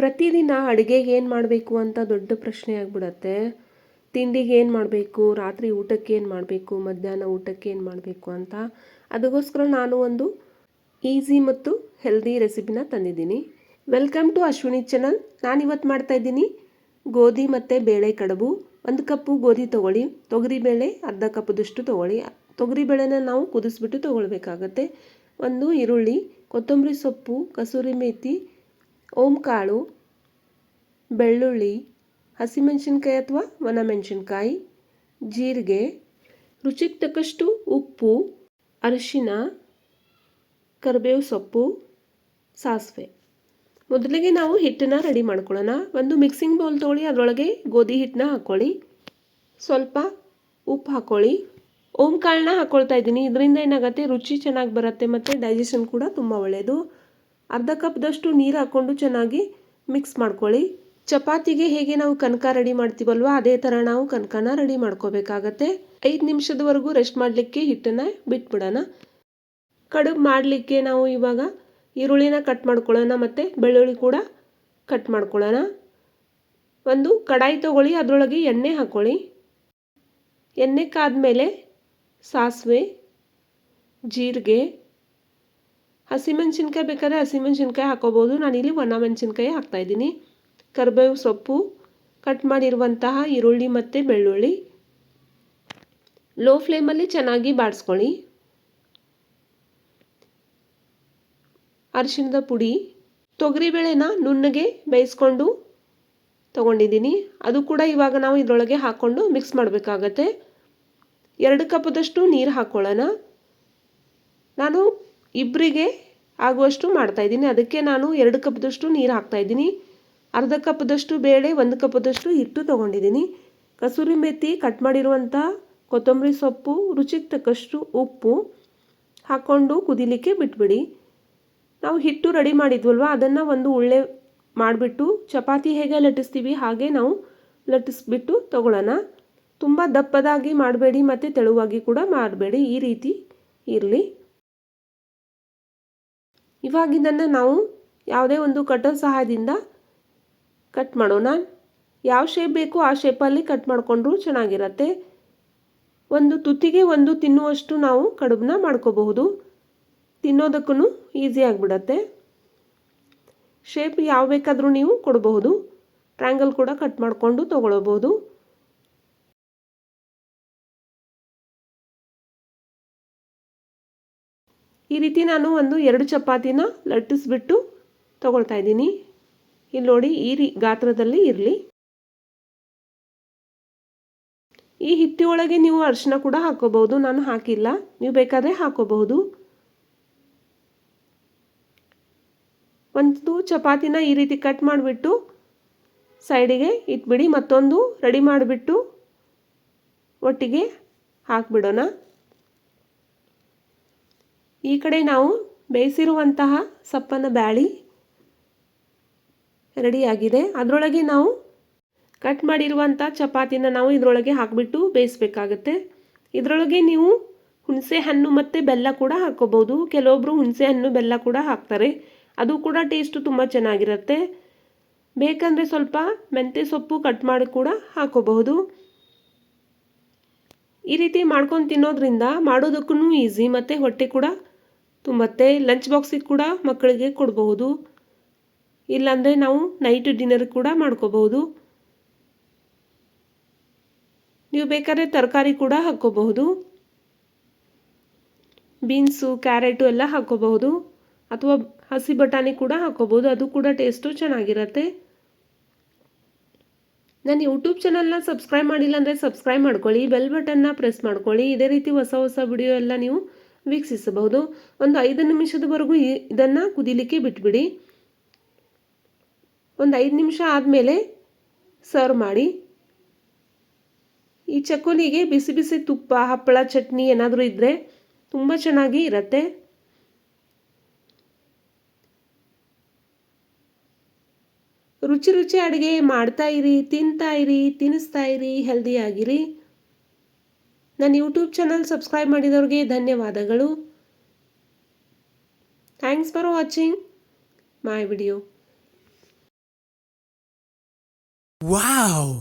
ಪ್ರತಿದಿನ ಅಡುಗೆಗೆ ಏನು ಮಾಡಬೇಕು ಅಂತ ದೊಡ್ಡ ಪ್ರಶ್ನೆ ಆಗಿಬಿಡತ್ತೆ. ತಿಂಡಿಗೆ ಏನು ಮಾಡಬೇಕು, ರಾತ್ರಿ ಊಟಕ್ಕೆ ಏನು ಮಾಡಬೇಕು, ಮಧ್ಯಾಹ್ನ ಊಟಕ್ಕೆ ಏನು ಮಾಡಬೇಕು ಅಂತ. ಅದಕ್ಕೋಸ್ಕರ ನಾನು ಒಂದು ಈಸಿ ಮತ್ತು ಹೆಲ್ದಿ ರೆಸಿಪಿನ ತಂದಿದ್ದೀನಿ. Welcome to Ashwini channel. ನಾನಿವತ್ತು ಮಾಡ್ತಾಯಿದ್ದೀನಿ ಗೋಧಿ ಮತ್ತು ಬೇಳೆ ಕಡುಬು. 1 ಕಪ್ಪು ಗೋಧಿ ತೊಗೊಳ್ಳಿ, ತೊಗರಿಬೇಳೆ ಅರ್ಧ ಕಪ್ಪದಷ್ಟು ತೊಗೊಳ್ಳಿ. ತೊಗರಿಬೇಳೆನ ನಾವು ಕುದಿಸ್ಬಿಟ್ಟು ತೊಗೊಳ್ಬೇಕಾಗತ್ತೆ. 1 ಈರುಳ್ಳಿ, ಕೊತ್ತಂಬರಿ ಸೊಪ್ಪು, ಕಸೂರಿ ಮೇಥಿ, ಓಂಕಾಳು, ಬೆಳ್ಳುಳ್ಳಿ, ಹಸಿಮೆಣಸಿನ್ಕಾಯಿ ಅಥವಾ ಒಣಮೆಣಸಿನ್ಕಾಯಿ, ಜೀರಿಗೆ, ರುಚಿಗೆ ತಕ್ಕಷ್ಟು ಉಪ್ಪು, ಅರಿಶಿನ, ಕರಿಬೇವು ಸೊಪ್ಪು, ಸಾಸಿವೆ. ಮೊದಲಿಗೆ ನಾವು ಹಿಟ್ಟನ್ನು ರೆಡಿ ಮಾಡ್ಕೊಳ್ಳೋಣ. ಒಂದು ಮಿಕ್ಸಿಂಗ್ ಬೌಲ್ ತೊಗೊಳ್ಳಿ, ಅದರೊಳಗೆ ಗೋಧಿ ಹಿಟ್ಟನ್ನ ಹಾಕ್ಕೊಳ್ಳಿ, ಸ್ವಲ್ಪ ಉಪ್ಪು ಹಾಕ್ಕೊಳ್ಳಿ, ಓಂಕಾಳನ್ನ ಹಾಕ್ಕೊಳ್ತಾ ಇದ್ದೀನಿ. ಇದರಿಂದ ಏನಾಗುತ್ತೆ, ರುಚಿ ಚೆನ್ನಾಗಿ ಬರುತ್ತೆ ಮತ್ತು ಡೈಜೆಷನ್ ಕೂಡ ತುಂಬ ಒಳ್ಳೆಯದು. ಅರ್ಧ ಕಪ್ದಷ್ಟು ನೀರು ಹಾಕ್ಕೊಂಡು ಚೆನ್ನಾಗಿ ಮಿಕ್ಸ್ ಮಾಡ್ಕೊಳ್ಳಿ. ಚಪಾತಿಗೆ ಹೇಗೆ ನಾವು ಕನಕ ರೆಡಿ ಮಾಡ್ತೀವಲ್ವ, ಅದೇ ಥರ ನಾವು ಕನಕನ ರೆಡಿ ಮಾಡ್ಕೋಬೇಕಾಗತ್ತೆ. 5 ನಿಮಿಷದವರೆಗೂ ರೆಸ್ಟ್ ಮಾಡಲಿಕ್ಕೆ ಹಿಟ್ಟನ್ನು ಬಿಟ್ಬಿಡೋಣ. ಕಡುಬು ಮಾಡಲಿಕ್ಕೆ ನಾವು ಇವಾಗ ಈರುಳ್ಳಿನ ಕಟ್ ಮಾಡ್ಕೊಳ್ಳೋಣ ಮತ್ತು ಬೆಳ್ಳುಳ್ಳಿ ಕೂಡ ಕಟ್ ಮಾಡ್ಕೊಳ್ಳೋಣ. ಒಂದು ಕಡಾಯಿ ತೊಗೊಳ್ಳಿ, ಅದರೊಳಗೆ ಎಣ್ಣೆ ಹಾಕ್ಕೊಳ್ಳಿ. ಎಣ್ಣೆ ಕಾದ್ಮೇಲೆ ಸಾಸಿವೆ, ಜೀರಿಗೆ, ಹಸಿಮೆಣಸಿನ್ಕಾಯಿ ಬೇಕಾದರೆ ಹಸಿಮೆಣಸಿನ್ಕಾಯಿ ಹಾಕೋಬೋದು. ನಾನಿಲ್ಲಿ ಒಣಮೆಣಸಿನ್ಕಾಯಿ ಹಾಕ್ತಾಯಿದ್ದೀನಿ. ಕರಿಬೇವು ಸೊಪ್ಪು, ಕಟ್ ಮಾಡಿರುವಂತಹ ಈರುಳ್ಳಿ ಮತ್ತು ಬೆಳ್ಳುಳ್ಳಿ. ಲೋ ಫ್ಲೇಮಲ್ಲಿ ಚೆನ್ನಾಗಿ ಬಾಡಿಸ್ಕೊಳ್ಳಿ. ಅರಿಶಿಣದ ಪುಡಿ, ತೊಗರಿಬೇಳೆನ ನುಣ್ಣಗೆ ಬೇಯಿಸ್ಕೊಂಡು ತೊಗೊಂಡಿದ್ದೀನಿ. ಅದು ಕೂಡ ಇವಾಗ ನಾವು ಇದರೊಳಗೆ ಹಾಕ್ಕೊಂಡು ಮಿಕ್ಸ್ ಮಾಡಬೇಕಾಗತ್ತೆ. 2 ಕಪ್ದಷ್ಟು ನೀರು ಹಾಕ್ಕೊಳ್ಳೋಣ. ನಾನು ಇಬ್ಬರಿಗೆ ಆಗುವಷ್ಟು ಮಾಡ್ತಾಯಿದ್ದೀನಿ, ಅದಕ್ಕೆ ನಾನು 2 ಕಪ್ದಷ್ಟು ನೀರು ಹಾಕ್ತಾಯಿದ್ದೀನಿ. ಅರ್ಧ ಕಪ್ದಷ್ಟು ಬೇಳೆ, 1 ಕಪ್ದಷ್ಟು ಹಿಟ್ಟು ತೊಗೊಂಡಿದ್ದೀನಿ. ಕಸೂರಿ ಮೇಥಿ, ಕಟ್ ಮಾಡಿರುವಂಥ ಕೊತ್ತಂಬರಿ ಸೊಪ್ಪು, ರುಚಿಗೆ ತಕ್ಕಷ್ಟು ಉಪ್ಪು ಹಾಕ್ಕೊಂಡು ಕುದಿಲಿಕ್ಕೆ ಬಿಟ್ಬಿಡಿ. ನಾವು ಹಿಟ್ಟು ರೆಡಿ ಮಾಡಿದ್ವಲ್ವ, ಅದನ್ನು ಒಂದು ಉಳ್ಳೆ ಮಾಡಿಬಿಟ್ಟು ಚಪಾತಿ ಹೇಗೆ ಲಟ್ಟಿಸ್ತೀವಿ ಹಾಗೆ ನಾವು ಲಟ್ಟಿಸ್ಬಿಟ್ಟು ತೊಗೊಳ್ಳೋಣ. ತುಂಬ ದಪ್ಪದಾಗಿ ಮಾಡಬೇಡಿ ಮತ್ತು ತೆಳುವಾಗಿ ಕೂಡ ಮಾಡಬೇಡಿ, ಈ ರೀತಿ ಇರಲಿ. ಇವಾಗ ಇದನ್ನು ನಾವು ಯಾವುದೇ ಒಂದು ಕಟರ್ ಸಹಾಯದಿಂದ ಕಟ್ ಮಾಡೋಣ. ಯಾವ ಶೇಪ್ ಬೇಕು ಆ ಶೇಪಲ್ಲಿ ಕಟ್ ಮಾಡಿಕೊಂಡ್ರೂ ಚೆನ್ನಾಗಿರುತ್ತೆ. ಒಂದು ತುತ್ತಿಗೆ ಒಂದು ತಿನ್ನುವಷ್ಟು ನಾವು ಕಡುಬನ್ನ ಮಾಡ್ಕೋಬಹುದು. ತಿನ್ನೋದಕ್ಕೂ ಈಸಿ ಆಗಿಬಿಡತ್ತೆ. ಶೇಪ್ ಯಾವ ಬೇಕಾದರೂ ನೀವು ಕೊಡಬಹುದು. ಟ್ರಯಾಂಗಲ್ ಕೂಡ ಕಟ್ ಮಾಡಿಕೊಂಡು ತೊಗೊಳ್ಬೋದು. ಈ ರೀತಿ ನಾನು ಒಂದು 2 ಚಪಾತಿನ ಲಟ್ಟಿಸ್ಬಿಟ್ಟು ತೊಗೊಳ್ತಾ ಇದ್ದೀನಿ. ಇಲ್ಲಿ ನೋಡಿ, ಈ ಗಾತ್ರದಲ್ಲಿ ಇರಲಿ. ಈ ಹಿಟ್ಟಿಯೊಳಗೆ ನೀವು ಅರಿಶಿನ ಕೂಡ ಹಾಕೋಬಹುದು, ನಾನು ಹಾಕಿಲ್ಲ, ನೀವು ಬೇಕಾದರೆ ಹಾಕೋಬಹುದು. ಒಂದು ಚಪಾತಿನ ಈ ರೀತಿ ಕಟ್ ಮಾಡಿಬಿಟ್ಟು ಸೈಡಿಗೆ ಇಟ್ಬಿಡಿ. ಮತ್ತೊಂದು ರೆಡಿ ಮಾಡಿಬಿಟ್ಟು ಒಟ್ಟಿಗೆ ಹಾಕಿಬಿಡೋಣ. ಈ ಕಡೆ ನಾವು ಬೇಯಿಸಿರುವಂತಹ ಸಪ್ಪನ ಬ್ಯಾಳಿ ರೆಡಿಯಾಗಿದೆ. ಅದರೊಳಗೆ ನಾವು ಕಟ್ ಮಾಡಿರುವಂಥ ಚಪಾತಿನ ನಾವು ಇದರೊಳಗೆ ಹಾಕಿಬಿಟ್ಟು ಬೇಯಿಸಬೇಕಾಗತ್ತೆ. ಇದರೊಳಗೆ ನೀವು ಹುಣಸೆ ಹಣ್ಣು ಮತ್ತು ಬೆಲ್ಲ ಕೂಡ ಹಾಕ್ಕೋಬೋದು. ಕೆಲವೊಬ್ಬರು ಹುಣಸೆ ಹಣ್ಣು ಬೆಲ್ಲ ಕೂಡ ಹಾಕ್ತಾರೆ, ಅದು ಕೂಡ ಟೇಸ್ಟು ತುಂಬ ಚೆನ್ನಾಗಿರುತ್ತೆ. ಬೇಕಂದರೆ ಸ್ವಲ್ಪ ಮೆಂತ್ಯ ಸೊಪ್ಪು ಕಟ್ ಮಾಡಿ ಕೂಡ ಹಾಕೋಬಹುದು. ಈ ರೀತಿ ಮಾಡ್ಕೊಂಡು ತಿನ್ನೋದ್ರಿಂದ ಮಾಡೋದಕ್ಕೂ ಈಸಿ ಮತ್ತು ಹೊಟ್ಟೆ ಕೂಡ ತುಂಬತ್ತೆ. ಲಂಚ್ ಬಾಕ್ಸಿಗೆ ಕೂಡ ಮಕ್ಕಳಿಗೆ ಕೊಡಬಹುದು, ಇಲ್ಲಾಂದರೆ ನಾವು ನೈಟ್ ಡಿನ್ನರ್ ಕೂಡ ಮಾಡ್ಕೋಬಹುದು. ನೀವು ಬೇಕಾದ್ರೆ ತರಕಾರಿ ಕೂಡ ಹಾಕ್ಕೋಬಹುದು. ಬೀನ್ಸು, ಕ್ಯಾರೆಟು ಎಲ್ಲ ಹಾಕ್ಕೋಬಹುದು, ಅಥವಾ ಹಸಿ ಬಟಾಣಿ ಕೂಡ ಹಾಕ್ಕೋಬಹುದು, ಅದು ಕೂಡ ಟೇಸ್ಟು ಚೆನ್ನಾಗಿರುತ್ತೆ. ನನ್ನ ಯೂಟ್ಯೂಬ್ ಚಾನಲ್ನ ಸಬ್ಸ್ಕ್ರೈಬ್ ಮಾಡಿಲ್ಲ ಅಂದರೆ ಸಬ್ಸ್ಕ್ರೈಬ್ ಮಾಡ್ಕೊಳ್ಳಿ, ಬೆಲ್ ಬಟನ್ನ ಪ್ರೆಸ್ ಮಾಡ್ಕೊಳ್ಳಿ. ಇದೇ ರೀತಿ ಹೊಸ ಹೊಸ ವಿಡಿಯೋ ಎಲ್ಲ ನೀವು ವೀಕ್ಷಿಸಬಹುದು. ಒಂದು 5 ನಿಮಿಷದವರೆಗೂ ಇದನ್ನು ಕುದಿಲಿಕ್ಕೆ ಬಿಟ್ಬಿಡಿ. ಒಂದು 5 ನಿಮಿಷ ಆದಮೇಲೆ ಸರ್ವ್ ಮಾಡಿ. ಈ ಚಕೋಲಿಗೆ ಬಿಸಿ ಬಿಸಿ ತುಪ್ಪ, ಹಪ್ಪಳ, ಚಟ್ನಿ ಏನಾದರೂ ಇದ್ದರೆ ತುಂಬ ಚೆನ್ನಾಗಿ ಇರುತ್ತೆ. ರುಚಿ ರುಚಿ ಅಡುಗೆ ಮಾಡ್ತಾ ಇರಿ, ತಿಂತಾ ಇರಿ, ತಿನ್ನಿಸ್ತಾ ಇರಿ, ಹೆಲ್ದಿಯಾಗಿರಿ. ನನ್ನ ಯೂಟ್ಯೂಬ್ ಚಾನಲ್ ಸಬ್ಸ್ಕ್ರೈಬ್ ಮಾಡಿದವ್ರಿಗೆ ಧನ್ಯವಾದಗಳು. Thanks for watching my video. Wow!